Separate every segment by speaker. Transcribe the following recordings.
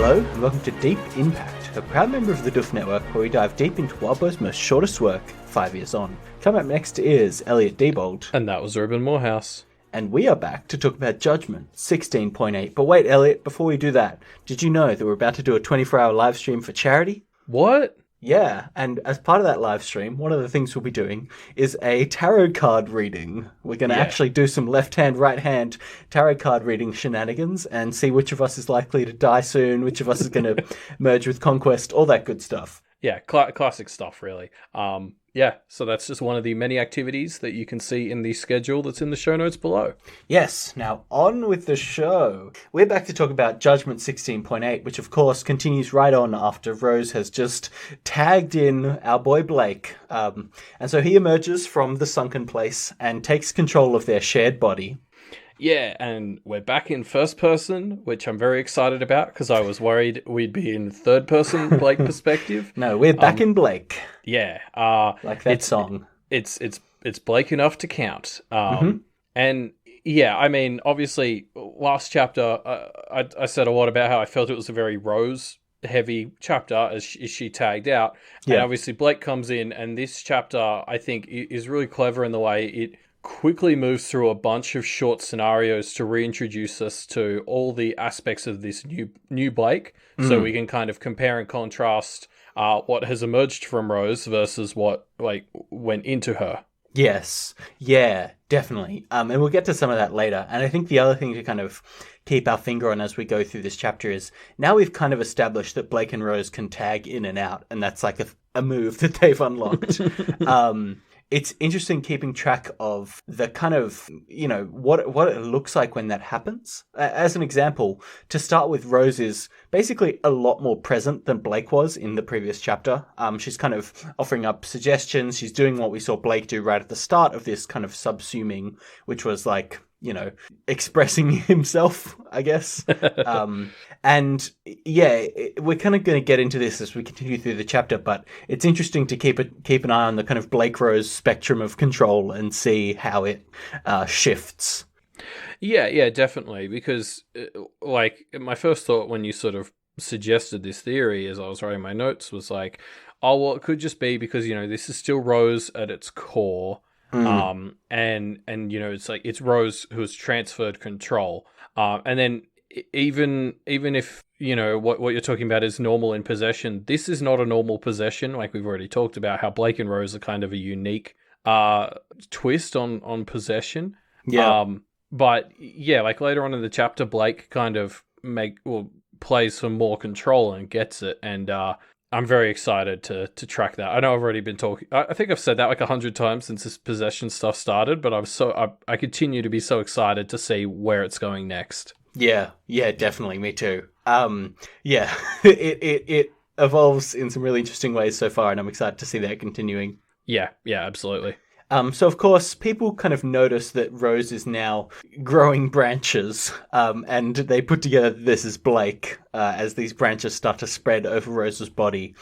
Speaker 1: Hello, and welcome to Deep Impact, a proud member of the Doof Network where we dive deep into Wildbow's most shortest work, 5 years on. Coming up next is Elliot Diebold.
Speaker 2: And that was Ruben Morehouse.
Speaker 1: And we are back to talk about Judgment 16.8. But wait, Elliot, before we do that, did you know that we're about to do a 24-hour live stream for charity?
Speaker 2: What?
Speaker 1: Yeah, and as part of that live stream, one of the things we'll be doing is a tarot card reading. We're going to actually do some left-hand, right-hand tarot card reading shenanigans and see which of us is likely to die soon, which of us is going to merge with Conquest, all that good stuff.
Speaker 2: Yeah, classic stuff, really. So that's just one of the many activities that you can see in the schedule that's in the show notes below.
Speaker 1: Yes, now on with the show. We're back to talk about Judgment 16.8, which of course continues right on after Rose has just tagged in our boy Blake. And so he emerges from the sunken place and takes control of their shared body.
Speaker 2: Yeah, and we're back in first person, which I'm very excited about because I was worried we'd be in third person Blake perspective.
Speaker 1: No, we're back in Blake.
Speaker 2: Yeah,
Speaker 1: like that song.
Speaker 2: It's Blake enough to count. And yeah, I mean, obviously, last chapter I said a lot about how I felt it was a very Rose heavy chapter as she tagged out. Yeah. And obviously Blake comes in, and this chapter I think is really clever in the way it quickly moves through a bunch of short scenarios to reintroduce us to all the aspects of this new Blake, so we can kind of compare and contrast what has emerged from Rose versus what went into her.
Speaker 1: Yes, yeah, definitely. And we'll get to some of that later. And I think the other thing to kind of keep our finger on as we go through this chapter is now we've kind of established that Blake and Rose can tag in and out, and that's like a move that they've unlocked. It's interesting keeping track of the kind of, what it looks like when that happens. As an example, to start with, Rose is basically a lot more present than Blake was in the previous chapter. She's kind of offering up suggestions. She's doing what we saw Blake do right at the start of this kind of subsuming, which was like, expressing himself, I guess. And yeah, we're kind of going to get into this as we continue through the chapter, but it's interesting to keep an eye on the kind of Blake Rose spectrum of control and see how it shifts.
Speaker 2: Yeah, definitely. Because my first thought when you sort of suggested this theory as I was writing my notes was like, oh, well, it could just be because, this is still Rose at its core. And it's like it's Rose who has transferred control. And then even if what you're talking about is normal in possession, this is not a normal possession. Like we've already talked about how Blake and Rose are kind of a unique twist on possession. Yeah. But yeah, like later on in the chapter, Blake kind of plays for more control and gets it, and I'm very excited to track that. I know I've already been talking. I think I've said that like 100 times since this possession stuff started, but I continue to be so excited to see where it's going next.
Speaker 1: Yeah, definitely. Me too. It evolves in some really interesting ways so far, and I'm excited to see that continuing.
Speaker 2: Yeah, absolutely.
Speaker 1: So, of course, people kind of notice that Rose is now growing branches, and they put together this is Blake as these branches start to spread over Rose's body.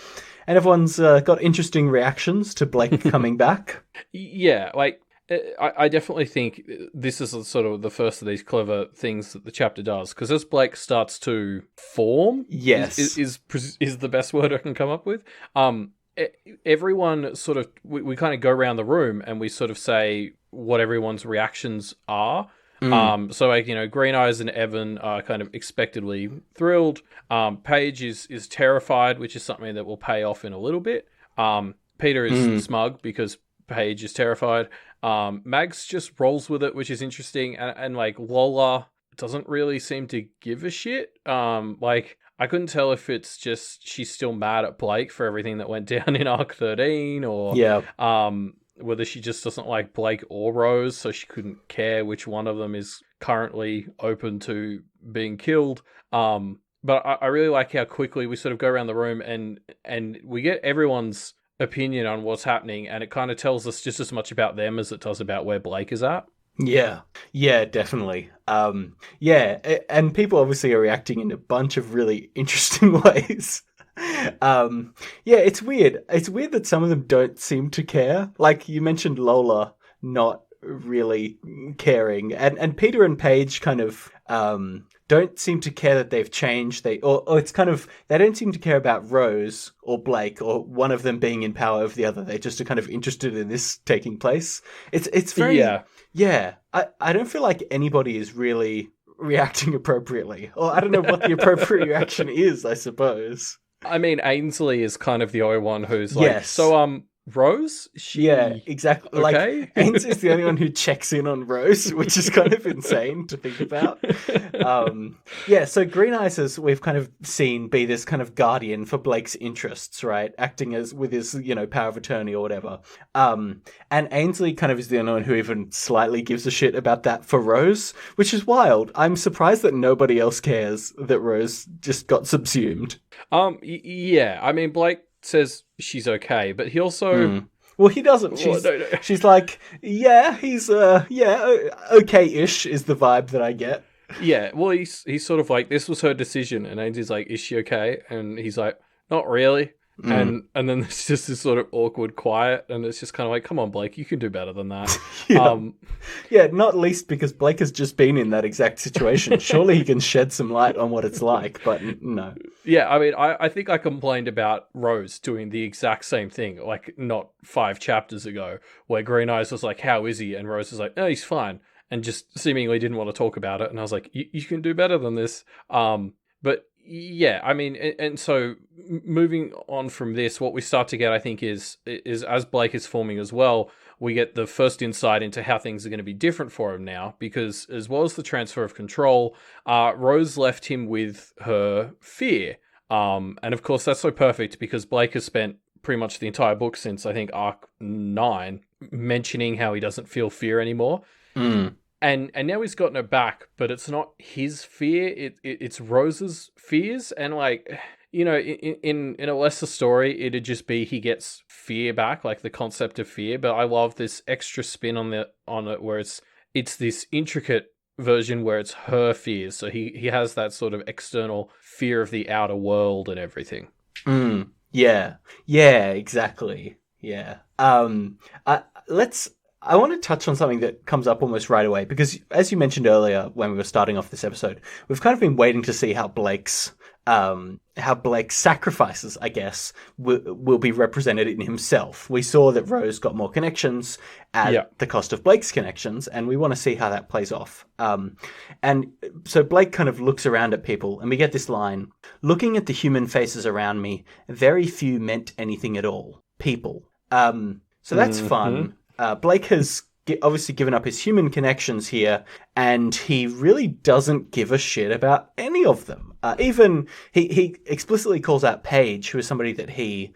Speaker 1: And everyone's got interesting reactions to Blake coming back.
Speaker 2: Yeah, I definitely think this is sort of the first of these clever things that the chapter does, because as Blake starts to form,
Speaker 1: yes,
Speaker 2: is the best word I can come up with. Everyone sort of, we kind of go around the room and we sort of say what everyone's reactions are. So Green Eyes and Evan are kind of expectedly thrilled. Paige is terrified, which is something that will pay off in a little bit. Peter is smug because Paige is terrified. Mags just rolls with it, which is interesting. And Lola doesn't really seem to give a shit. I couldn't tell if it's just she's still mad at Blake for everything that went down in Arc 13 or whether she just doesn't like Blake or Rose, so she couldn't care which one of them is currently open to being killed. But I really like how quickly we sort of go around the room and we get everyone's opinion on what's happening, and it kind of tells us just as much about them as it does about where Blake is at.
Speaker 1: Yeah, definitely. And people obviously are reacting in a bunch of really interesting ways. It's weird. It's weird that some of them don't seem to care. Like you mentioned Lola not really caring. And Peter and Paige kind of don't seem to care that they've changed. Or it's kind of, they don't seem to care about Rose or Blake or one of them being in power over the other. They just are kind of interested in this taking place. It's very, yeah. I don't feel like anybody is really reacting appropriately. Or I don't know what the appropriate reaction is, I suppose.
Speaker 2: I mean, Ainsley is kind of the only one who's like,
Speaker 1: Yes.
Speaker 2: So, Rose?
Speaker 1: Yeah, exactly.
Speaker 2: Okay?
Speaker 1: Like, Ains is the only one who checks in on Rose, which is kind of insane to think about. Yeah, so Green Eyes, as we've kind of seen, be this kind of guardian for Blake's interests, right? Acting as with his, power of attorney or whatever. And Ainsley kind of is the only one who even slightly gives a shit about that for Rose, which is wild. I'm surprised that nobody else cares that Rose just got subsumed.
Speaker 2: Yeah, I mean, Blake says she's okay, but he also...
Speaker 1: Well, he doesn't. She's like, yeah, he's, okay-ish is the vibe that I get.
Speaker 2: Yeah, well, he's sort of like, this was her decision, and Ainsley's like, is she okay? And he's like, not really. And then there's just this sort of awkward quiet, and it's just kind of like, come on, Blake, you can do better than that.
Speaker 1: Yeah, not least because Blake has just been in that exact situation. Surely he can shed some light on what it's like, but no.
Speaker 2: Yeah, I mean, I think I complained about Rose doing the exact same thing, like not 5 chapters ago, where Green Eyes was like, how is he? And Rose was like, no, he's fine. And just seemingly didn't want to talk about it. And I was like, you can do better than this. But yeah, I mean, and so moving on from this, what we start to get, I think, is as Blake is forming as well, we get the first insight into how things are going to be different for him now, because as well as the transfer of control, Rose left him with her fear. And of course, that's so perfect because Blake has spent pretty much the entire book since, I think, arc 9, mentioning how he doesn't feel fear anymore. And now he's gotten it back, but it's not his fear, it's Rose's fears. And like, in a lesser story, it'd just be he gets fear back, like the concept of fear. But I love this extra spin on it where it's this intricate version where it's her fears. So he has that sort of external fear of the outer world and everything.
Speaker 1: Yeah, exactly. Yeah. I want to touch on something that comes up almost right away, because as you mentioned earlier when we were starting off this episode, we've kind of been waiting to see how Blake's sacrifices, I guess, will be represented in himself. We saw that Rose got more connections at the cost of Blake's connections, and we want to see how that plays off. And so Blake kind of looks around at people, and we get this line, looking at the human faces around me, very few meant anything at all. People. So that's fun. Blake has obviously given up his human connections here, and he really doesn't give a shit about any of them. Even he explicitly calls out Paige, who is somebody that he,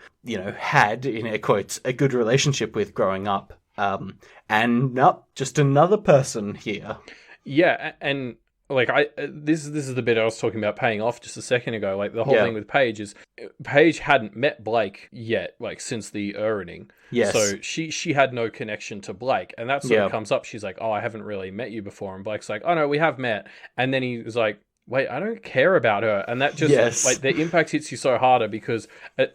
Speaker 1: had, in air quotes, a good relationship with growing up. And nope, just another person here.
Speaker 2: Yeah, and like this is the bit I was talking about paying off just a second ago. Like the whole thing with Paige is Paige hadn't met Blake yet, like since the Earning.
Speaker 1: Yes.
Speaker 2: So she had no connection to Blake, and that sort of comes up. She's like, "Oh, I haven't really met you before," and Blake's like, "Oh no, we have met." And then he was like, "Wait, I don't care about her," and that just like the impact hits you so harder because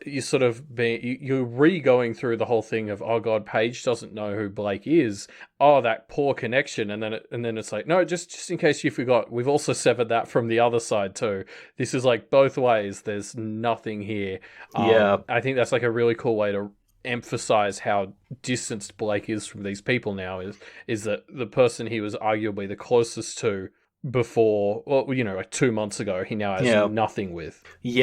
Speaker 2: you sort of you're re-going through the whole thing of, oh god, Paige doesn't know who Blake is. Oh, that poor connection, and then it's like, no, just in case you forgot, we've also severed that from the other side too. This is like both ways. There's nothing here. I think that's like a really cool way to emphasize how distanced Blake is from these people now. Is that the person he was arguably the closest to before, well, like 2 months ago, he now has nothing with.
Speaker 1: We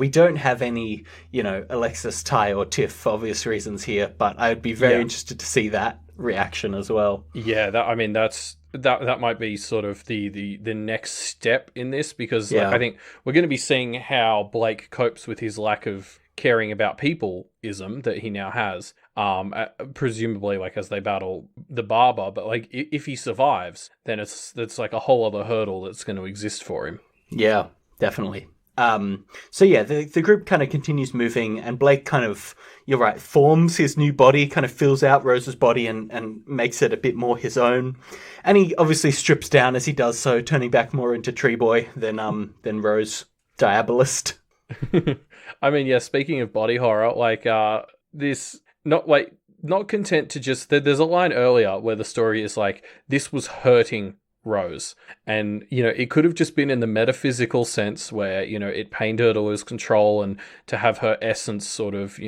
Speaker 1: don't have any, Alexis, Ty, or Tiff for obvious reasons here, but I'd be very interested to see that reaction as well.
Speaker 2: Yeah, that might be sort of the next step in this, because I think we're going to be seeing how Blake copes with his lack of caring about people-ism that he now has, presumably like as they battle the barber, but like if he survives, then that's like a whole other hurdle that's going to exist for him.
Speaker 1: Yeah, definitely. The group kind of continues moving, and Blake kind of, you're right, forms his new body, kind of fills out Rose's body and makes it a bit more his own. And he obviously strips down as he does so, turning back more into Tree Boy than Rose Diabolist.
Speaker 2: I mean, yeah, speaking of body horror, like not content to just, there's a line earlier where the story is like, this was hurting Rose. And, it could have just been in the metaphysical sense where, it pained her to lose control and to have her essence sort of,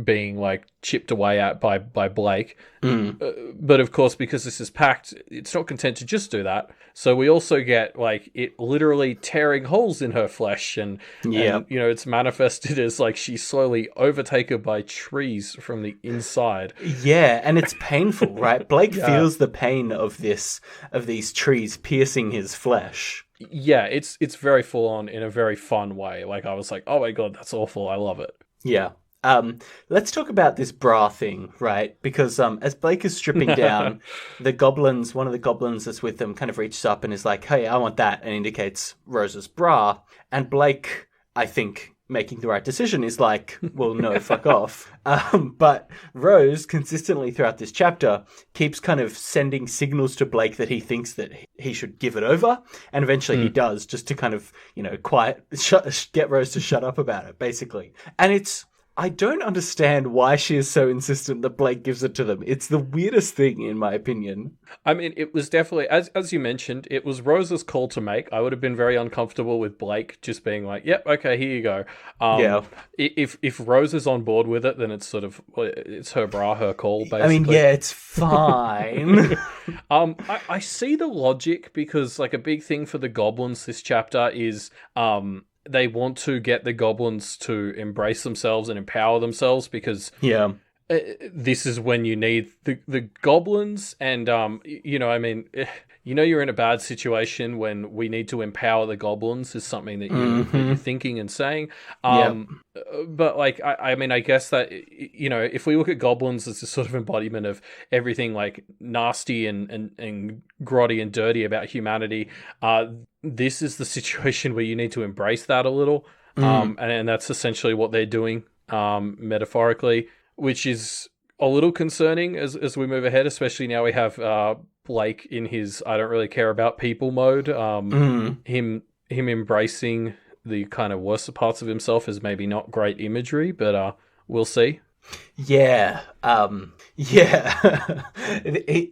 Speaker 2: being like chipped away at by Blake. But of course, because this is Pact, it's not content to just do that. So we also get like it literally tearing holes in her flesh, and it's manifested as like she's slowly overtaken by trees from the inside.
Speaker 1: Yeah, and it's painful, right? Blake feels the pain of these trees piercing his flesh.
Speaker 2: Yeah, it's very full on in a very fun way. Like I was like, oh my god, that's awful. I love it.
Speaker 1: Yeah. Let's talk about this bra thing, right? Because as Blake is stripping down, one of the goblins that's with them kind of reaches up and is like, hey, I want that, and indicates Rose's bra. And Blake, I think, making the right decision, is like, well, no, fuck off. But Rose, consistently throughout this chapter, keeps kind of sending signals to Blake that he thinks that he should give it over. And eventually he does, just to kind of, get Rose to shut up about it, basically. And I don't understand why she is so insistent that Blake gives it to them. It's the weirdest thing, in my opinion.
Speaker 2: I mean, it was definitely, as you mentioned, it was Rose's call to make. I would have been very uncomfortable with Blake just being like, yep, okay, here you go. If Rose is on board with it, then it's sort of, it's her bra, her call, basically.
Speaker 1: I mean, yeah, it's fine.
Speaker 2: I see the logic, because like a big thing for the goblins this chapter is... they want to get the goblins to embrace themselves and empower themselves, because this is when you need the goblins. And, you're in a bad situation when we need to empower the goblins is something that you're thinking and saying. But like, I guess that, if we look at goblins as a sort of embodiment of everything like nasty and grotty and dirty about humanity, this is the situation where you need to embrace that a little. And that's essentially what they're doing, metaphorically, which is a little concerning as we move ahead, especially now we have Blake in his I don't really care about people mode. Him embracing the kind of worst parts of himself is maybe not great imagery, but we'll see.
Speaker 1: Yeah. I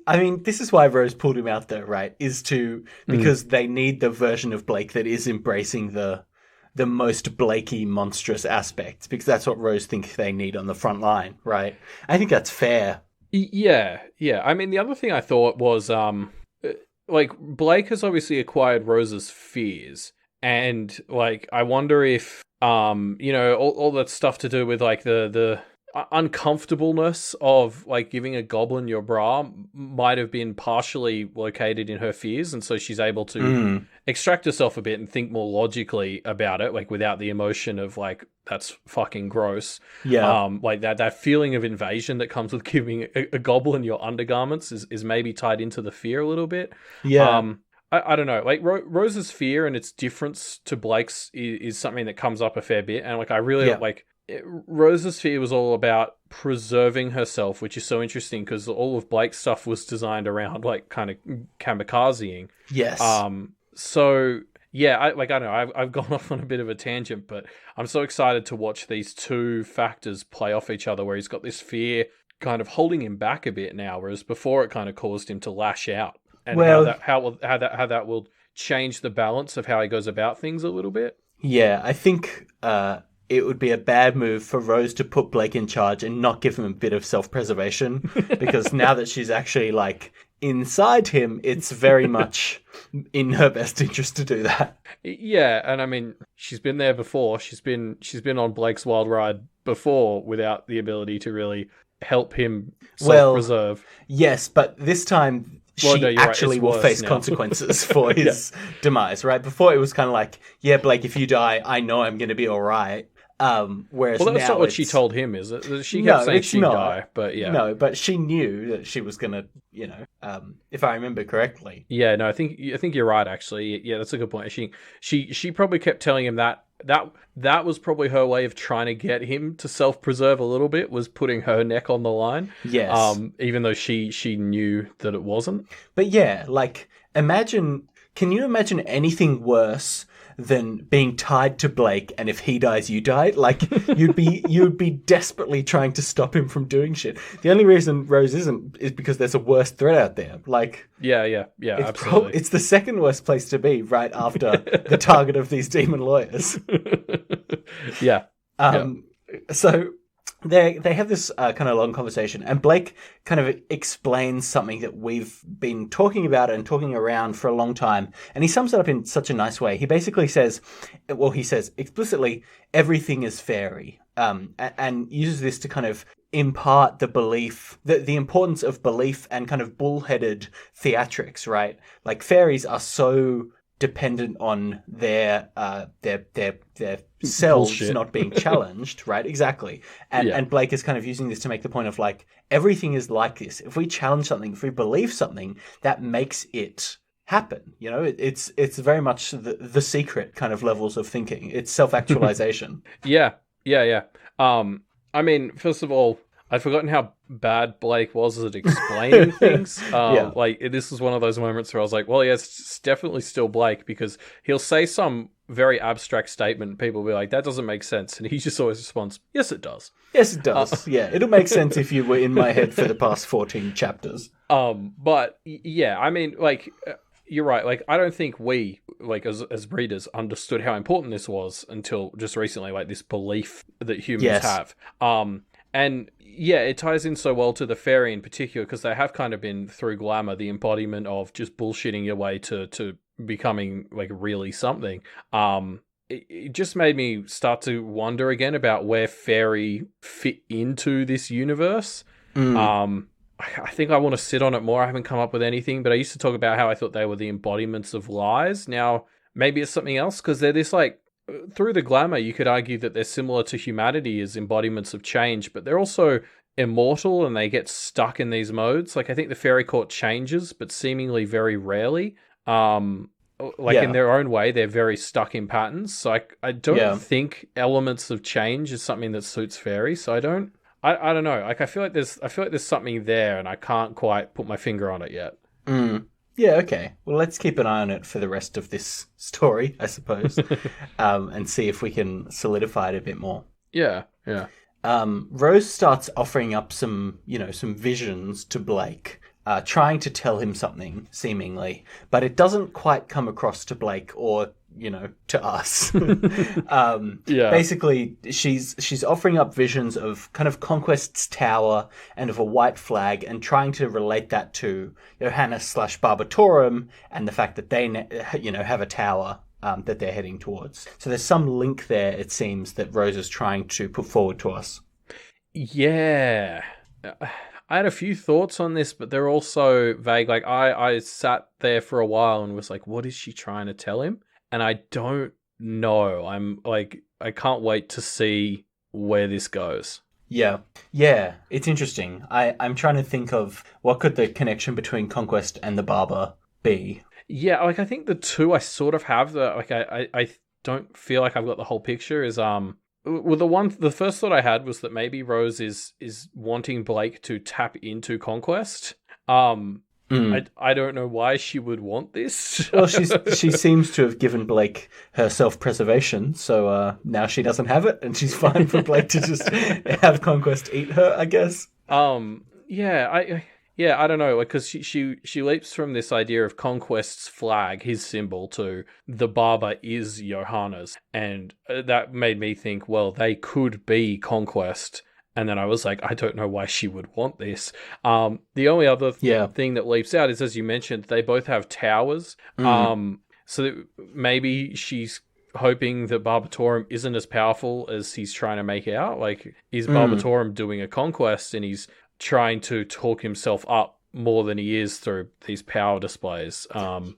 Speaker 1: mean, this is why Rose pulled him out there, right? Because they need the version of Blake that is embracing the most Blakey monstrous aspects, because that's what Rose thinks they need on the front line, right? I think that's fair.
Speaker 2: Yeah. I mean, the other thing I thought was, like, Blake has obviously acquired Rose's fears, and, like, I wonder if, all that stuff to do with, like, the uncomfortableness of like giving a goblin your bra might have been partially located in her fears, and so she's able to extract herself a bit and think more logically about it, like without the emotion of like that's fucking gross. Like that feeling of invasion that comes with giving a goblin your undergarments is maybe tied into the fear a little bit. I don't know, like Rose's fear and its difference to Blake's is something that comes up a fair bit, and like I really like Rose's fear was all about preserving herself, which is so interesting because all of Blake's stuff was designed around like kind of kamikazeing.
Speaker 1: Yes.
Speaker 2: So yeah, I don't know. I've gone off on a bit of a tangent, but I'm so excited to watch these two factors play off each other, where he's got this fear kind of holding him back a bit now, whereas before it kind of caused him to lash out. And how that will change the balance of how he goes about things a little bit. Yeah,
Speaker 1: I think it would be a bad move for Rose to put Blake in charge and not give him a bit of self-preservation, because now that she's actually like inside him, it's very much in her best interest to do that.
Speaker 2: Yeah, and I mean, she's been there before. She's been on Blake's wild ride before without the ability to really help him self-preserve.
Speaker 1: Well, yes, but this time she actually will face consequences for his demise, right? Before it was kind of like, yeah, Blake, if you die, I know I'm going to be all right. Whereas
Speaker 2: that's
Speaker 1: now
Speaker 2: not what she told him, is it? She kept saying she'd die, but yeah.
Speaker 1: No, but she knew that she was going to, if I remember correctly.
Speaker 2: Yeah, no, I think you're right, actually. Yeah, that's a good point. She probably kept telling him that was probably her way of trying to get him to self-preserve a little bit, was putting her neck on the line.
Speaker 1: Yes.
Speaker 2: Even though she knew that it wasn't.
Speaker 1: But yeah, like, can you imagine anything worse than being tied to Blake, and if he dies, you die. Like, you'd be desperately trying to stop him from doing shit. The only reason Rose isn't is because there's a worse threat out there. Like,
Speaker 2: yeah, absolutely.
Speaker 1: It's the second worst place to be, right after the target of these demon lawyers.
Speaker 2: Yeah.
Speaker 1: So they have this kind of long conversation, and Blake kind of explains something that we've been talking about and talking around for a long time, and he sums it up in such a nice way. He basically says, he says explicitly, everything is fairy, and uses this to kind of impart the belief, the importance of belief and kind of bullheaded theatrics, right? Like, fairies are so dependent on their selves
Speaker 2: Bullshit.
Speaker 1: not being challenged, right? Exactly. And Blake is kind of using this to make the point of, like, everything is like this. If we challenge something, if we believe something, that makes it happen. You know, it's very much the secret kind of levels of thinking. It's self-actualization.
Speaker 2: Yeah. I mean, first of all, I'd forgotten how bad Blake was at explaining things. Like, this was one of those moments where I was like, well, yeah, it's definitely still Blake, because he'll say some very abstract statement and people will be like, that doesn't make sense. And he just always responds, yes, it does.
Speaker 1: Yes, it does. Yeah, it'll make sense if you were in my head for the past 14 chapters.
Speaker 2: But yeah, I mean, like, you're right. Like, I don't think we, like, as readers, understood how important this was until just recently, like, this belief that humans have. And yeah, it ties in so well to the fairy in particular, because they have kind of been, through glamour, the embodiment of just bullshitting your way to becoming, like, really something. It just made me start to wonder again about where fairy fit into this universe. I think I want to sit on it more. I haven't come up with anything, but I used to talk about how I thought they were the embodiments of lies. Now, maybe it's something else, because they're this, like, through the glamour, you could argue that they're similar to humanity as embodiments of change, but they're also immortal and they get stuck in these modes. Like, I think the fairy court changes, but seemingly very rarely. In their own way, they're very stuck in patterns. So I don't think elements of change is something that suits fairy. So I don't know. Like, I feel like there's something there, and I can't quite put my finger on it yet.
Speaker 1: Yeah, okay. Well, let's keep an eye on it for the rest of this story, I suppose, and see if we can solidify it a bit more.
Speaker 2: Yeah.
Speaker 1: Rose starts offering up some visions to Blake, trying to tell him something, seemingly, but it doesn't quite come across to Blake or, to us. Basically, she's offering up visions of kind of Conquest's tower and of a white flag, and trying to relate that to Hyena / Barbatorum and the fact that they, have a tower that they're heading towards. So there's some link there, it seems, that Rose is trying to put forward to us.
Speaker 2: Yeah. I had a few thoughts on this, but they're also vague. Like, I sat there for a while and was like, what is she trying to tell him? And I don't know. I'm like, I can't wait to see where this goes.
Speaker 1: Yeah, it's interesting. I'm trying to think of what could the connection between Conquest and the Barber be.
Speaker 2: Yeah, like, I think the two I sort of have, I don't feel like I've got the whole picture, is well, the first thought I had was that maybe Rose is wanting Blake to tap into Conquest. I don't know why she would want this.
Speaker 1: Well, she seems to have given Blake her self-preservation, so now she doesn't have it, and she's fine for Blake to just have Conquest eat her, I guess.
Speaker 2: I don't know, because she leaps from this idea of Conquest's flag, his symbol, to the Barber is Johanna's, and that made me think, well, they could be Conquest. And then I was like, I don't know why she would want this. The only other thing that leaps out is, as you mentioned, they both have towers. So that maybe she's hoping that Barbatorum isn't as powerful as he's trying to make out. Like, is Barbatorum doing a conquest and he's trying to talk himself up more than he is through these power displays.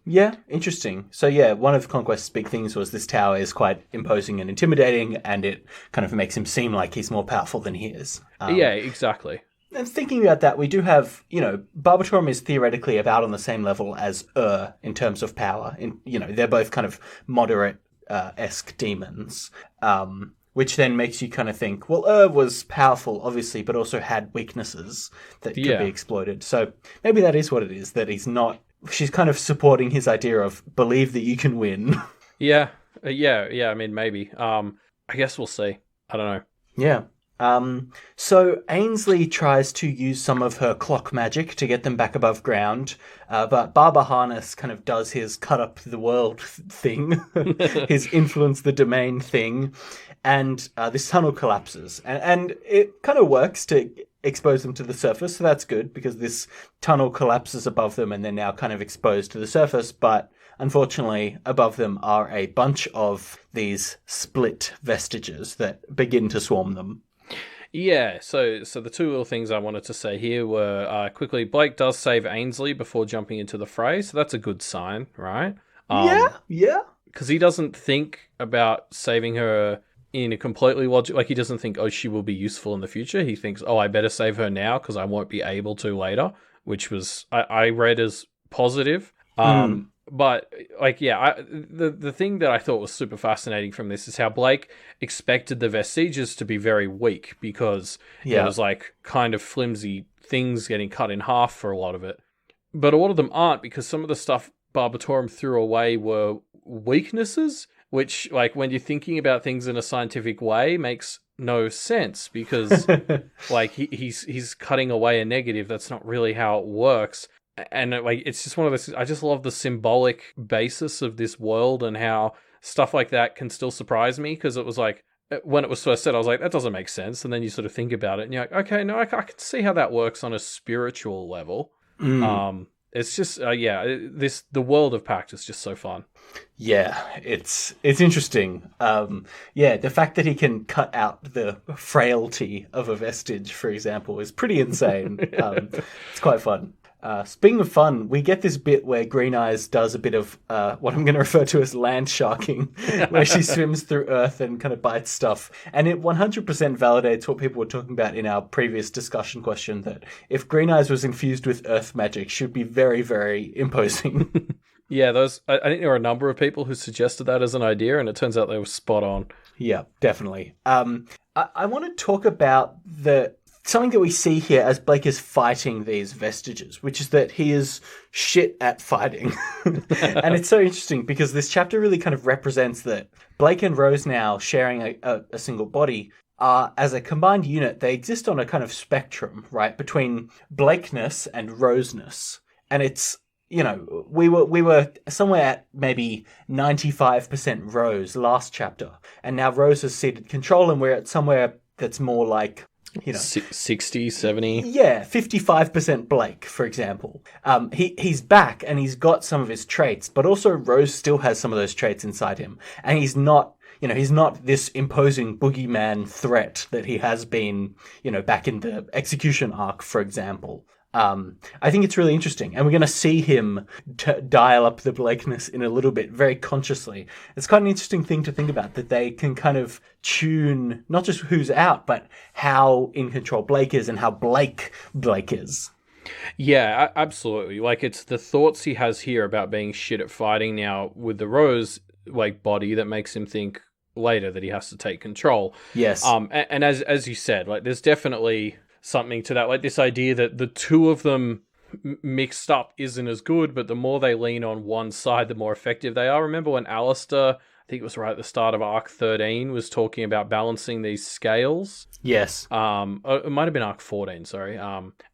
Speaker 1: Yeah, interesting. So yeah, one of Conquest's big things was this tower is quite imposing and intimidating, and it kind of makes him seem like he's more powerful than he is.
Speaker 2: Yeah, exactly.
Speaker 1: And thinking about that, we do have, Barbatorum is theoretically about on the same level as in terms of power. They're both kind of moderate-esque demons. Which then makes you kind of think, well, was powerful, obviously, but also had weaknesses that could be exploited. So maybe that is what it is, that she's kind of supporting his idea of believe that you can win.
Speaker 2: Yeah, Yeah. I mean, maybe. I guess we'll see. I don't know.
Speaker 1: Yeah. So Ainsley tries to use some of her clock magic to get them back above ground, but Barber Harness kind of does his cut up the world thing, his influence the domain thing, and this tunnel collapses. And it kind of works to expose them to the surface, so that's good, because this tunnel collapses above them and they're now kind of exposed to the surface, but unfortunately, above them are a bunch of these split vestiges that begin to swarm them.
Speaker 2: Yeah, so the two little things I wanted to say here were quickly, Blake does save Ainsley before jumping into the fray, so that's a good sign, right?
Speaker 1: Yeah.
Speaker 2: Because he doesn't think about saving her in a completely logical... Like, he doesn't think, oh, she will be useful in the future. He thinks, oh, I better save her now because I won't be able to later, which was, I read as positive. But, like, yeah, the thing that I thought was super fascinating from this is how Blake expected the vestiges to be very weak because there was, like, kind of flimsy things getting cut in half for a lot of it. But a lot of them aren't, because some of the stuff Barbatorum threw away were weaknesses, which, like, when you're thinking about things in a scientific way, makes no sense, because, like, he's cutting away a negative. That's not really how it works. And like, it's just one of those. I just love the symbolic basis of this world and how stuff like that can still surprise me, because it was like, when it was first said, I was like, that doesn't make sense. And then you sort of think about it and you're like, okay, no, I can see how that works on a spiritual level. It's just, the world of Pact is just so fun.
Speaker 1: Yeah, it's interesting. The fact that he can cut out the frailty of a vestige, for example, is pretty insane. It's quite fun. Speaking of fun, we get this bit where Green Eyes does a bit of what I'm going to refer to as land sharking, where she swims through Earth and kind of bites stuff. And it 100% validates what people were talking about in our previous discussion question, that if Green Eyes was infused with Earth magic, she would be very, very imposing.
Speaker 2: Yeah, I think there were a number of people who suggested that as an idea, and it turns out they were spot on.
Speaker 1: Yeah, definitely. I want to talk about something that we see here as Blake is fighting these vestiges, which is that he is shit at fighting. And it's so interesting because this chapter really kind of represents that Blake and Rose, now sharing a single body, as a combined unit, they exist on a kind of spectrum, right, between Blakeness and Roseness. And it's, you know, we were somewhere at maybe 95% Rose last chapter, and now Rose has ceded control, and we're at somewhere that's more like, you know,
Speaker 2: 60, 70.
Speaker 1: Yeah, 55% Blake, for example. He's back and he's got some of his traits, but also Rose still has some of those traits inside him. And he's not this imposing boogeyman threat that he has been, you know, back in the execution arc, for example. I think it's really interesting, and we're going to see him dial up the Blakeness in a little bit, very consciously. It's quite an interesting thing to think about, that they can kind of tune not just who's out, but how in control Blake is and how Blake is.
Speaker 2: Yeah, absolutely. Like, it's the thoughts he has here about being shit at fighting now with the Rose, like, body that makes him think later that he has to take control.
Speaker 1: Yes.
Speaker 2: And as you said, like, there's definitely something to that, like this idea that the two of them mixed up isn't as good, but the more they lean on one side, the more effective they are. Remember when Alistair, I think it was right at the start of Arc 13, was talking about balancing these scales?
Speaker 1: Yes.
Speaker 2: It might have been Arc 14, sorry.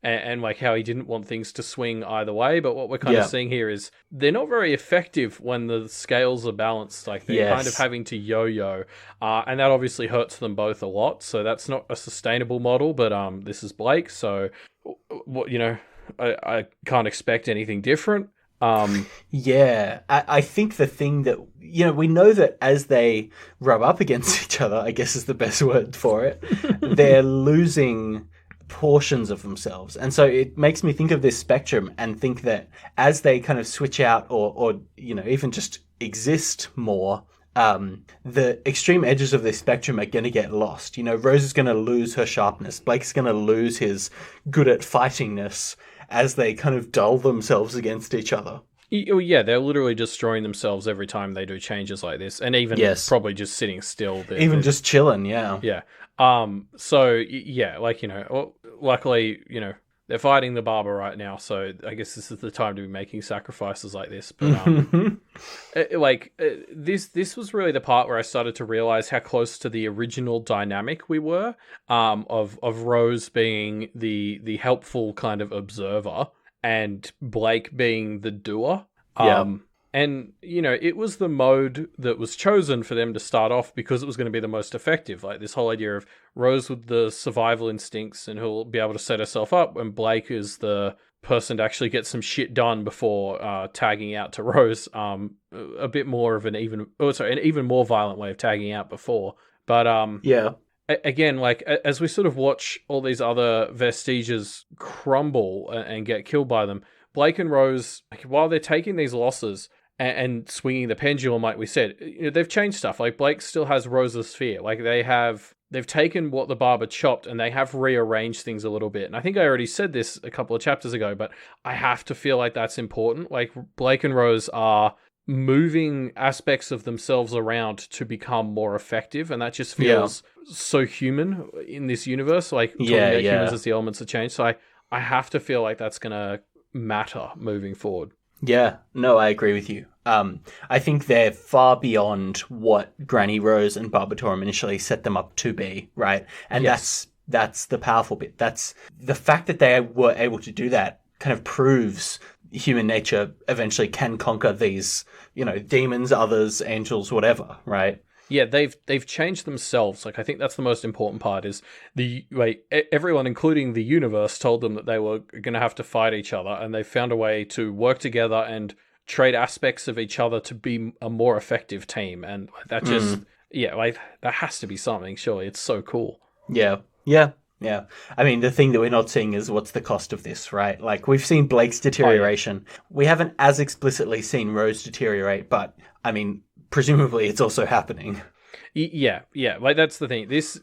Speaker 2: And like how he didn't want things to swing either way, but what we're kind of seeing here is they're not very effective when the scales are balanced. Like, they're kind of having to yo-yo. And that obviously hurts them both a lot, so that's not a sustainable model, but this is Blake, so, you know, I can't expect anything different.
Speaker 1: I think the thing that, you know, we know that as they rub up against each other, I guess is the best word for it, they're losing portions of themselves. And so it makes me think of this spectrum and think that as they kind of switch out or you know, even just exist more, the extreme edges of this spectrum are going to get lost. You know, Rose is going to lose her sharpness. Blake's going to lose his good at fightingness as they kind of dull themselves against each other.
Speaker 2: Yeah, they're literally destroying themselves every time they do changes like this, and even probably just sitting still.
Speaker 1: Just chilling, yeah.
Speaker 2: Yeah. So, yeah, like, you know, luckily, you know, they're fighting the barber right now, so I guess this is the time to be making sacrifices like this. But this was really the part where I started to realize how close to the original dynamic we were, of Rose being the helpful kind of observer and Blake being the doer. And, it was the mode that was chosen for them to start off because it was going to be the most effective. Like this whole idea of Rose with the survival instincts and who'll be able to set herself up, and Blake is the person to actually get some shit done before tagging out to Rose. A bit more of an even more violent way of tagging out before. But again, like as we sort of watch all these other vestiges crumble and get killed by them, Blake and Rose, while they're taking these losses and swinging the pendulum, like we said, they've changed stuff. Like Blake still has Rose's sphere. Like they've taken what the barber chopped and they have rearranged things a little bit. And I think I already said this a couple of chapters ago, but I have to feel like that's important. Like Blake and Rose are moving aspects of themselves around to become more effective, and that just feels so human in this universe. Like talking about humans as the elements of change. So I have to feel like that's gonna matter moving forward.
Speaker 1: Yeah, no, I agree with you. I think they're far beyond what Granny Rose and Barbatorum initially set them up to be, right? And that's the powerful bit. That's the fact that they were able to do that kind of proves human nature eventually can conquer these, demons, others, angels, whatever, right?
Speaker 2: Yeah, they've changed themselves. Like I think that's the most important part is everyone, including the universe, told them that they were going to have to fight each other, and they found a way to work together and trade aspects of each other to be a more effective team. And that just that has to be something. Surely, it's so cool.
Speaker 1: Yeah. I mean, the thing that we're not seeing is what's the cost of this, right? Like we've seen Blake's deterioration. We haven't as explicitly seen Rose deteriorate, but I mean, presumably it's also happening.
Speaker 2: Yeah. Like that's the thing. This,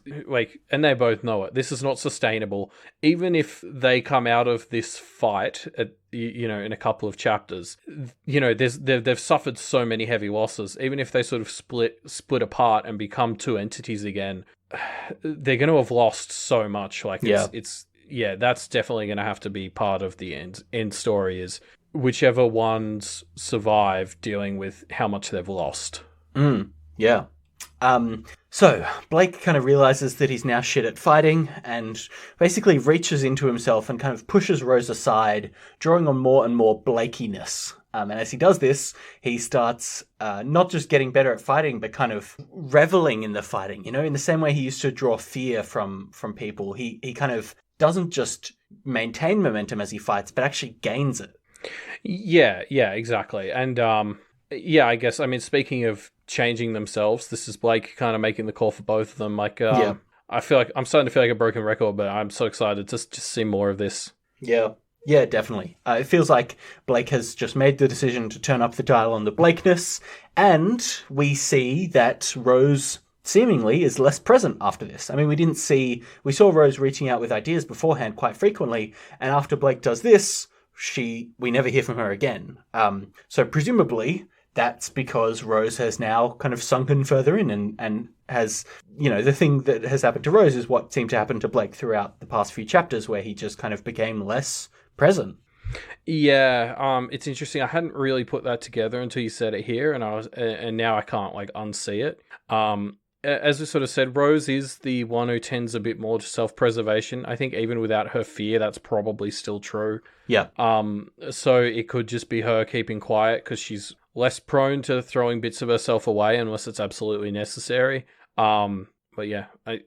Speaker 2: and they both know it. This is not sustainable. Even if they come out of this fight, in a couple of chapters, they've suffered so many heavy losses. Even if they sort of split apart and become two entities again, they're going to have lost so much. Like it's that's definitely going to have to be part of the end story. Is whichever ones survive dealing with how much they've lost.
Speaker 1: Yeah. So Blake kind of realizes that he's now shit at fighting and basically reaches into himself and kind of pushes Rose aside, drawing on more and more Blakiness. And as he does this, he starts not just getting better at fighting, but kind of reveling in the fighting, in the same way he used to draw fear from people. He kind of doesn't just maintain momentum as he fights, but actually gains it.
Speaker 2: Yeah, exactly. And I guess, I mean, speaking of changing themselves, this is Blake kind of making the call for both of them. Like, I feel like I'm starting to feel like a broken record, but I'm so excited to just see more of this.
Speaker 1: Yeah, definitely. It feels like Blake has just made the decision to turn up the dial on the Blakeness, and we see that Rose seemingly is less present after this. I mean, we saw Rose reaching out with ideas beforehand quite frequently, and after Blake does this, we never hear from her again. So presumably that's because Rose has now kind of sunken further in and has, the thing that has happened to Rose is what seemed to happen to Blake throughout the past few chapters, where he just kind of became less present.
Speaker 2: Yeah, it's interesting. I hadn't really put that together until you said it here, and now I can't unsee it. As we sort of said, Rose is the one who tends a bit more to self-preservation. I think even without her fear, that's probably still true.
Speaker 1: Yeah.
Speaker 2: So it could just be her keeping quiet because she's less prone to throwing bits of herself away unless it's absolutely necessary. But yeah, I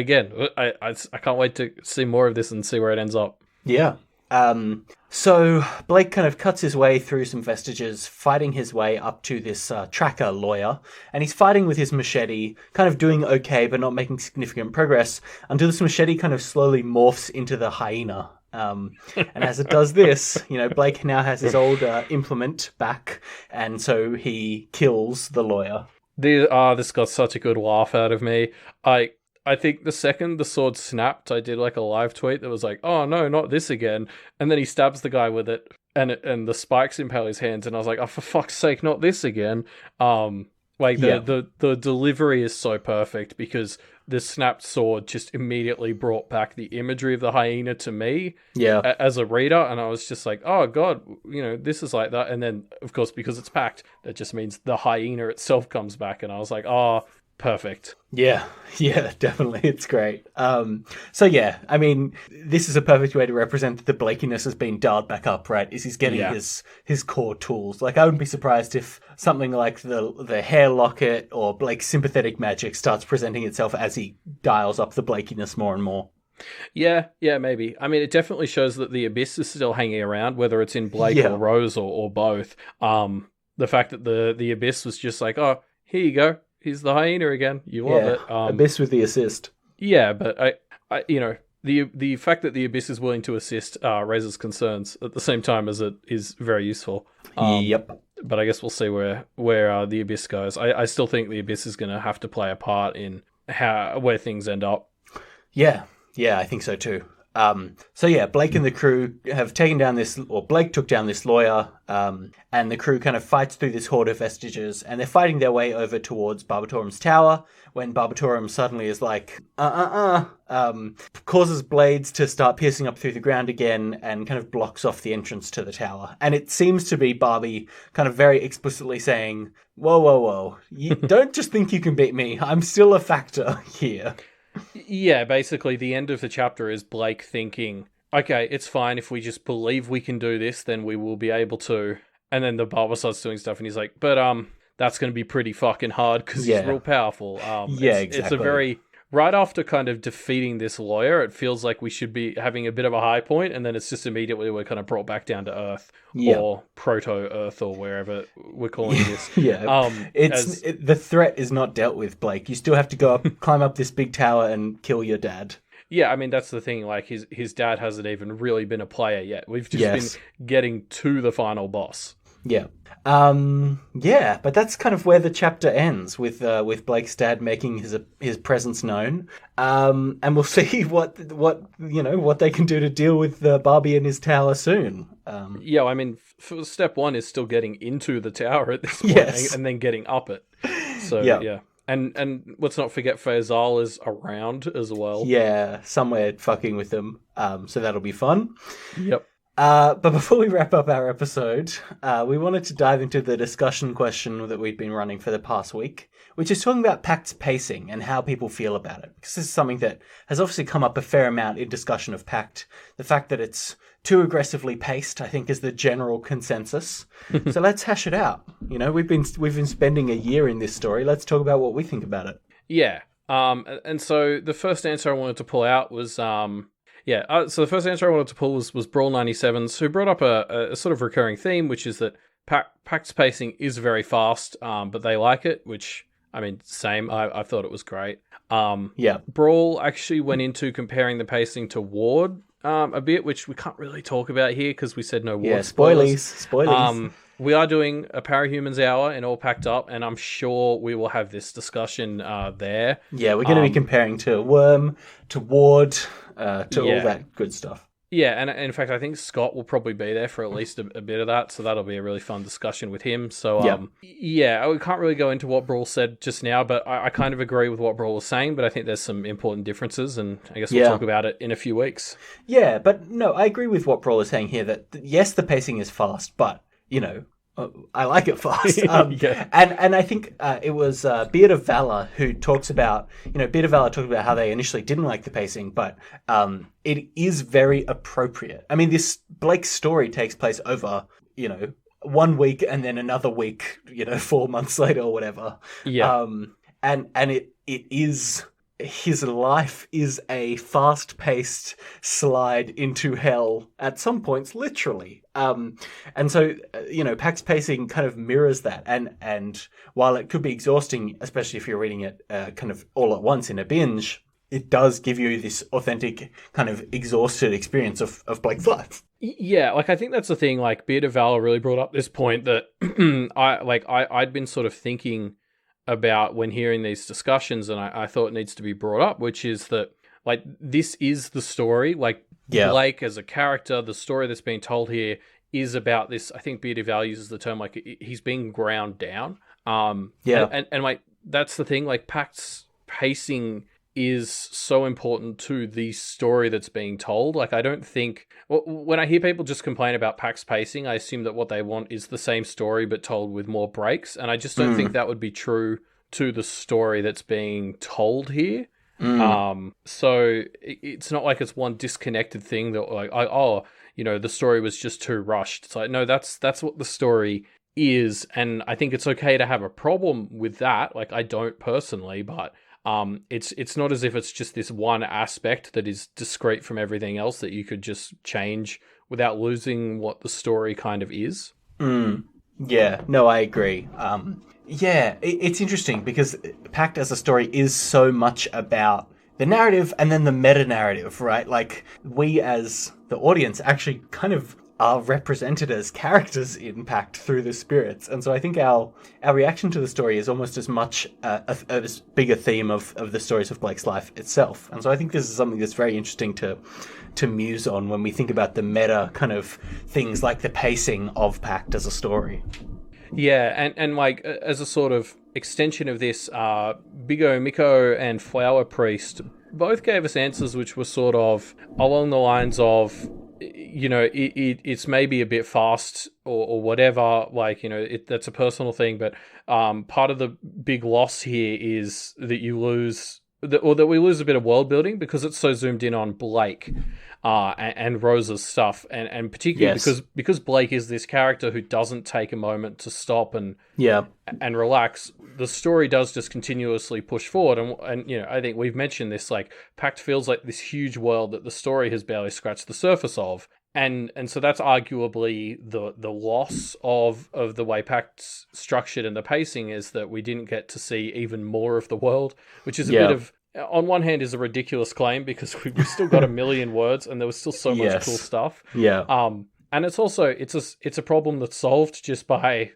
Speaker 2: can't wait to see more of this and see where it ends up.
Speaker 1: Yeah. So Blake kind of cuts his way through some vestiges, fighting his way up to this tracker lawyer, and he's fighting with his machete, kind of doing okay, but not making significant progress, until this machete kind of slowly morphs into the hyena. And as it does this, Blake now has his old implement back, and so he kills the lawyer.
Speaker 2: This got such a good laugh out of me. I think the second the sword snapped, I did a live tweet that was like, "Oh no, not this again!" And then he stabs the guy with it, and the spikes impale his hands, and I was like, "Oh, for fuck's sake, not this again!" Like
Speaker 1: Yeah.
Speaker 2: the delivery is so perfect because the snapped sword just immediately brought back the imagery of the hyena to me
Speaker 1: Yeah.
Speaker 2: as a reader, and I was just like, oh god, this is like that. And then of course because it's packed, that just means the hyena itself comes back, and I was like, oh, perfect.
Speaker 1: Yeah, yeah, definitely. It's great. So yeah, I mean, this is a perfect way to represent that the Blakiness has been dialed back up, right? Is he's getting
Speaker 2: Yeah.
Speaker 1: his core tools. Like, I wouldn't be surprised if something like the hair locket or like sympathetic magic starts presenting itself as he dials up the Blakiness more and more.
Speaker 2: Yeah, maybe. I mean, it definitely shows that the abyss is still hanging around, whether it's in Blake or
Speaker 1: Yeah,
Speaker 2: Rose or both. The fact that the abyss was just like, oh, here you go, here's the hyena again. You love
Speaker 1: yeah.
Speaker 2: it.
Speaker 1: Abyss with the assist.
Speaker 2: Yeah, but the fact that the abyss is willing to assist raises concerns at the same time as it is very useful.
Speaker 1: Yep.
Speaker 2: But I guess we'll see where the abyss goes. I still think the abyss is going to have to play a part in where things end up.
Speaker 1: Yeah, yeah, I think so too. So yeah, Blake and the crew have taken down this, or Blake took down this lawyer, and the crew kind of fights through this horde of vestiges, and they're fighting their way over towards Barbatorum's tower, when Barbatorum suddenly is like, causes blades to start piercing up through the ground again, and kind of blocks off the entrance to the tower. And it seems to be Barbie kind of very explicitly saying, whoa, whoa, whoa, you don't just think you can beat me, I'm still a factor here.
Speaker 2: Yeah, basically the end of the chapter is Blake thinking, okay, it's fine if we just believe we can do this, then we will be able to. And then the barber starts doing stuff, and he's like, but that's going to be pretty fucking hard because he's real powerful.
Speaker 1: Yeah,
Speaker 2: It's a
Speaker 1: exactly.
Speaker 2: very right after kind of defeating this lawyer, it feels like we should be having a bit of a high point, and then it's just immediately we're kind of brought back down to Earth
Speaker 1: Yeah.
Speaker 2: or proto Earth or wherever we're calling this.
Speaker 1: Yeah. The threat is not dealt with, Blake. You still have to go up, climb up this big tower and kill your dad.
Speaker 2: Yeah, I mean that's the thing. Like his dad hasn't even really been a player yet. We've just been getting to the final boss.
Speaker 1: Yeah. Yeah, but that's kind of where the chapter ends with Blake's dad making his presence known. And we'll see what they can do to deal with Barbie and his tower soon.
Speaker 2: Yeah, I mean, step one is still getting into the tower at this point,
Speaker 1: Yes.
Speaker 2: and then getting up it. So yeah. And let's not forget Faisal is around as well.
Speaker 1: Yeah, somewhere fucking with them. So that'll be fun.
Speaker 2: Yep.
Speaker 1: But before we wrap up our episode, we wanted to dive into the discussion question that we've been running for the past week, which is talking about Pact's pacing and how people feel about it. Because this is something that has obviously come up a fair amount in discussion of Pact. The fact that it's too aggressively paced, I think, is the general consensus. So let's hash it out. We've been spending a year in this story. Let's talk about what we think about it.
Speaker 2: Yeah. And so the first answer I wanted to pull out was so the first answer I wanted to pull was Brawl97s, who brought up a sort of recurring theme, which is that Pact's pacing is very fast, but they like it, which, I mean, same. I thought it was great. Brawl actually went into comparing the pacing to Ward a bit, which we can't really talk about here because we said no Ward
Speaker 1: spoilies.
Speaker 2: We are doing a Parahumans Hour and All Packed Up, and I'm sure we will have this discussion there.
Speaker 1: Yeah, we're going to be comparing to Worm, to Ward, to all that good stuff.
Speaker 2: Yeah, and in fact, I think Scott will probably be there for at least a bit of that, so that'll be a really fun discussion with him. So, we can't really go into what Brawl said just now, but I kind of agree with what Brawl was saying, but I think there's some important differences, and I guess we'll talk about it in a few weeks. Yeah,
Speaker 1: but no, I agree with what Brawl is saying here, that yes, the pacing is fast, but, I like it fast. And I think it was Beard of Valor who talks about, Beard of Valor talked about how they initially didn't like the pacing, but it is very appropriate. I mean, this Blake's story takes place over, 1 week and then another week, 4 months later or whatever.
Speaker 2: Yeah.
Speaker 1: And it is... His life is a fast-paced slide into hell at some points, literally. And so, Pact's pacing kind of mirrors that. And while it could be exhausting, especially if you're reading it kind of all at once in a binge, it does give you this authentic kind of exhausted experience of Blake's life.
Speaker 2: Yeah, I think that's the thing. Beard of Valor really brought up this point that I'd been sort of thinking about when hearing these discussions, and I thought it needs to be brought up, which is that this is the story. Blake as a character, the story that's being told here is about this. I think Beard of Valor uses the term he's being ground down.
Speaker 1: Yeah.
Speaker 2: And like that's the thing. Like Pact's pacing is so important to the story that's being told. Like I don't think when I hear people just complain about Pact's pacing, I assume that what they want is the same story but told with more breaks, and I just don't think that would be true to the story that's being told here. So it's not like it's one disconnected thing that like the story was just too rushed. It's like no, that's what the story is, and I think it's okay to have a problem with that. Like I don't personally, but it's not as if it's just this one aspect that is discrete from everything else that you could just change without losing what the story kind of is.
Speaker 1: Yeah, no, I agree. It's interesting because Pact as a story is so much about the narrative and then the meta-narrative, right? Like, we as the audience actually kind of are represented as characters in Pact through the spirits. And so I think our reaction to the story is almost as much a bigger theme of the stories of Blake's life itself. And so I think this is something that's very interesting to muse on when we think about the meta kind of things like the pacing of Pact as a story.
Speaker 2: Yeah, and like as a sort of extension of this, Big O Miko and Flower Priest both gave us answers which were sort of along the lines of, it's maybe a bit fast or whatever, like, that's a personal thing, but part of the big loss here is that you lose, that we lose a bit of world building because it's so zoomed in on Blake and Rosa's stuff, and particularly because Blake is this character who doesn't take a moment to stop and relax. The story does just continuously push forward, and I think we've mentioned this. Like Pact feels like this huge world that the story has barely scratched the surface of, and so that's arguably the loss of the way Pact's structured and the pacing is that we didn't get to see even more of the world, which is a bit of, on one hand, is a ridiculous claim because we've still got a million words and there was still so much cool stuff. And it's also it's a problem that's solved just by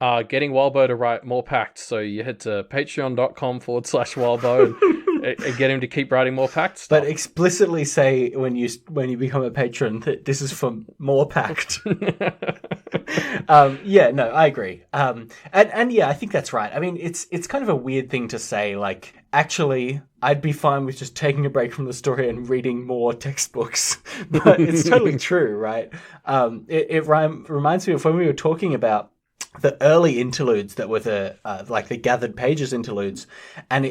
Speaker 2: getting Wildbow to write more Pact. So you head to patreon.com/Wildbow and get him to keep writing more Pact stuff.
Speaker 1: But explicitly say when you become a patron that this is for more Pact. I agree. And I think that's right. I mean, it's kind of a weird thing to say, like, actually, I'd be fine with just taking a break from the story and reading more textbooks, but it's totally true, right? It reminds me of when we were talking about the early interludes that were the gathered pages interludes, and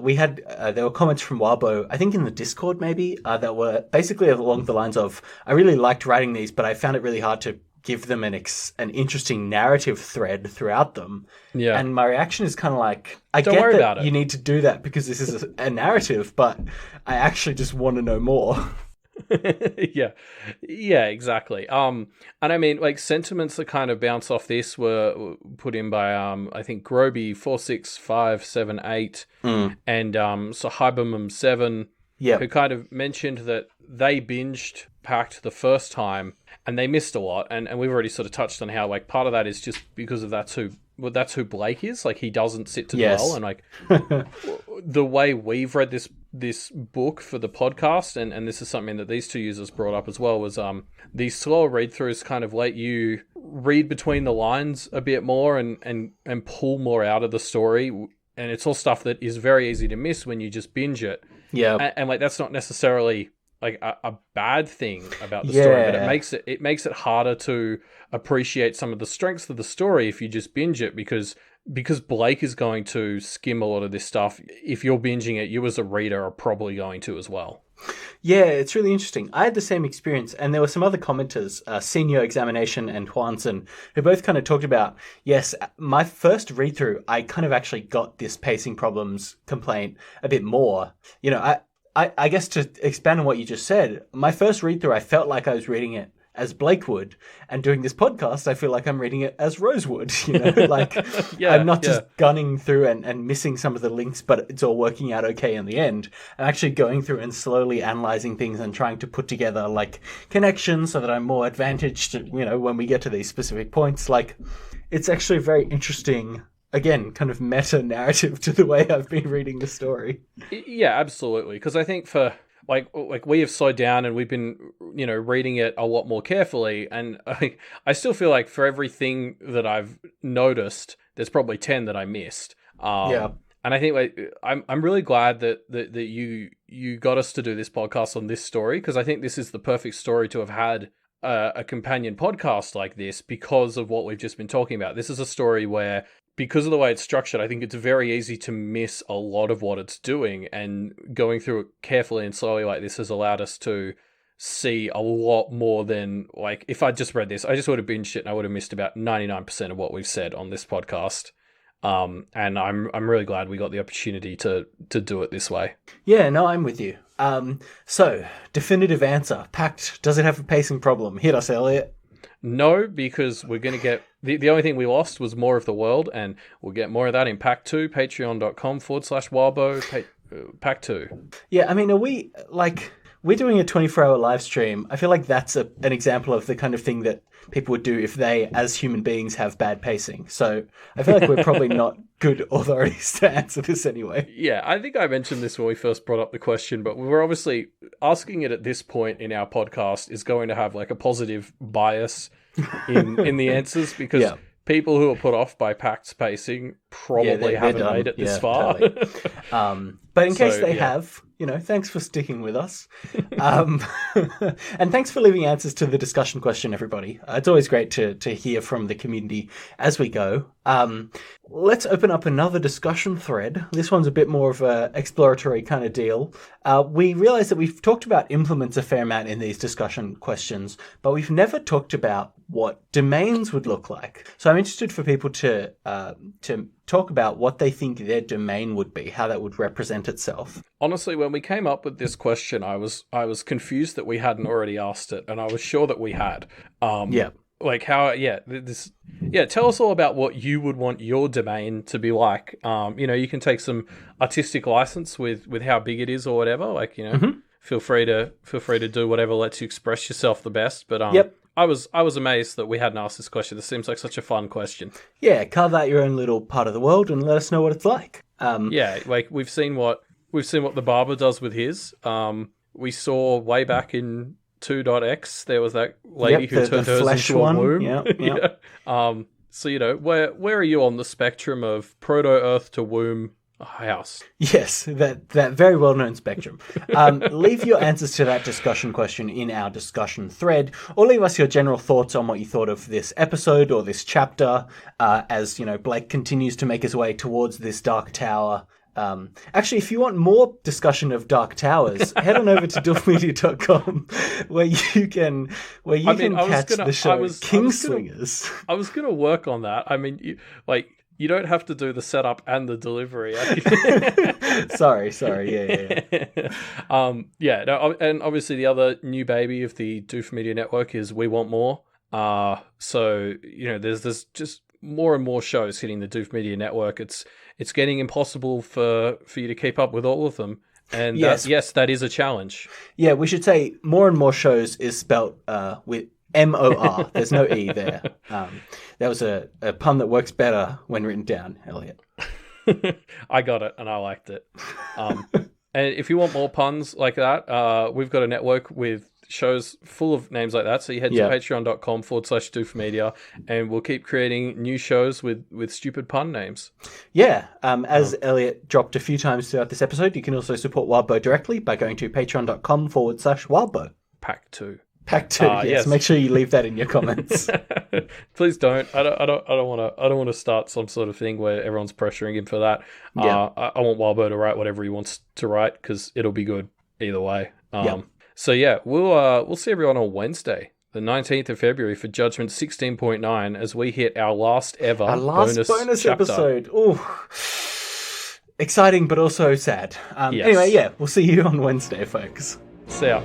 Speaker 1: we had there were comments from Wabo, I think in the Discord maybe, that were basically along the lines of, I really liked writing these, but I found it really hard to give them an interesting narrative thread throughout them. Yeah. And my reaction is kind of like, I Don't get that you need to do that because this is a narrative, but I actually just want to know more.
Speaker 2: yeah, exactly. And I mean, like, sentiments that kind of bounce off this were put in by I think Groby 46578 and Sahibamum7, who kind of mentioned that they binged Pact the first time and they missed a lot, and we've already sort of touched on how, like, part of that is just because of that's who Blake is. Like, he doesn't sit to dwell, and like the way we've read this book for the podcast, and this is something that these two users brought up as well, was these slower read-throughs kind of let you read between the lines a bit more and pull more out of the story, and it's all stuff that is very easy to miss when you just binge it. And like, that's not necessarily like a bad thing about the story, but it makes it harder to appreciate some of the strengths of the story if you just binge it, because Blake is going to skim a lot of this stuff. If you're binging it, you as a reader are probably going to as well.
Speaker 1: Yeah, it's really interesting. I had the same experience, and there were some other commenters, Senior Examination and Huanson, who both kind of talked about, yes, my first read-through, I kind of actually got this pacing problems complaint a bit more. I guess to expand on what you just said, my first read-through, I felt like I was reading it as Blake would, and doing this podcast, I feel like I'm reading it as Rose would, like I'm not just gunning through and missing some of the links, but it's all working out okay in the end. I'm actually going through and slowly analyzing things and trying to put together like connections so that I'm more advantaged, when we get to these specific points. Like, it's actually very interesting, again, kind of meta narrative to the way I've been reading the story.
Speaker 2: Yeah, absolutely. Because I think for like we have slowed down and we've been, reading it a lot more carefully. And I still feel like for everything that I've noticed, there's probably 10 that I missed.
Speaker 1: Yeah.
Speaker 2: And I think like I'm really glad that you got us to do this podcast on this story, because I think this is the perfect story to have had a companion podcast like this because of what we've just been talking about. This is a story where, because of the way it's structured, I think it's very easy to miss a lot of what it's doing, and going through it carefully and slowly like this has allowed us to see a lot more than, like, if I just read this, I just would have binged it and I would have missed about 99% of what we've said on this podcast. And I'm really glad we got the opportunity to do it this way.
Speaker 1: Yeah, no, I'm with you. So, definitive answer. Pact, does it have a pacing problem? Hit us, Elliot.
Speaker 2: No, because we're going to get... The only thing we lost was more of the world, and we'll get more of that in Pact 2, patreon.com/Wildbow, Pact 2.
Speaker 1: Yeah, I mean, are we, like... We're doing a 24-hour live stream. I feel like that's an example of the kind of thing that people would do if they, as human beings, have bad pacing. So I feel like we're probably not good authorities to answer this anyway.
Speaker 2: Yeah, I think I mentioned this when we first brought up the question, but we're obviously asking it at this point in our podcast is going to have like a positive bias in the answers, because people who are put off by Pact's pacing probably haven't made it this far.
Speaker 1: Totally. But in case they have, thanks for sticking with us. And thanks for leaving answers to the discussion question, everybody. It's always great to hear from the community as we go. Let's open up another discussion thread. This one's a bit more of an exploratory kind of deal. We realize that we've talked about implements a fair amount in these discussion questions, but we've never talked about what domains would look like. So I'm interested for people to talk about what they think their domain would be, how that would represent itself.
Speaker 2: Honestly, when we came up with this question, I was confused that we hadn't already asked it, and I was sure that we had. Like how, tell us all about what you would want your domain to be like. You can take some artistic license with how big it is or whatever. Like, feel free to do whatever lets you express yourself the best. But I was amazed that we hadn't asked this question. This seems like such a fun question. Yeah,
Speaker 1: carve out your own little part of the world and let us know what it's like.
Speaker 2: Like we've seen what the barber does with his. We saw way back in 2.x there was that lady who turned hers into a womb. So where are you on the spectrum of proto-Earth to womb house?
Speaker 1: Yes, that very well-known spectrum. Leave your answers to that discussion question in our discussion thread, or leave us your general thoughts on what you thought of this episode or this chapter, as Blake continues to make his way towards this Dark Tower. Actually, if you want more discussion of Dark Towers, head on over to dwarfmedia.com where you can catch the show Kingslingers.
Speaker 2: I was going to work on that. I mean, you don't have to do the setup and the delivery.
Speaker 1: Sorry. Yeah.
Speaker 2: And obviously the other new baby of the Doof Media Network is We Want More. So there's just more and more shows hitting the Doof Media Network. It's getting impossible for you to keep up with all of them. And that is a challenge.
Speaker 1: Yeah, we should say more and more shows is spelt with M-O-R. There's no E there. That was a pun that works better when written down, Elliot.
Speaker 2: I got it, and I liked it. And if you want more puns like that, we've got a network with shows full of names like that. So you head to patreon.com/doofmedia, and we'll keep creating new shows with stupid pun names. Yeah.
Speaker 1: As Elliot dropped a few times throughout this episode, you can also support Wildbow directly by going to patreon.com/Wildbow.
Speaker 2: Pact 2.
Speaker 1: Pact 2, yes. Make sure you leave that in your comments.
Speaker 2: Please don't. I don't want to start some sort of thing where everyone's pressuring him for that. I want Wildbow to write whatever he wants to write, because it'll be good either way. So we'll see everyone on Wednesday, the 19th of February, for Judgment 16.9 as we hit our last ever bonus
Speaker 1: episode. Ooh. Exciting, but also sad. Anyway, we'll see you on Wednesday, folks.
Speaker 2: See ya.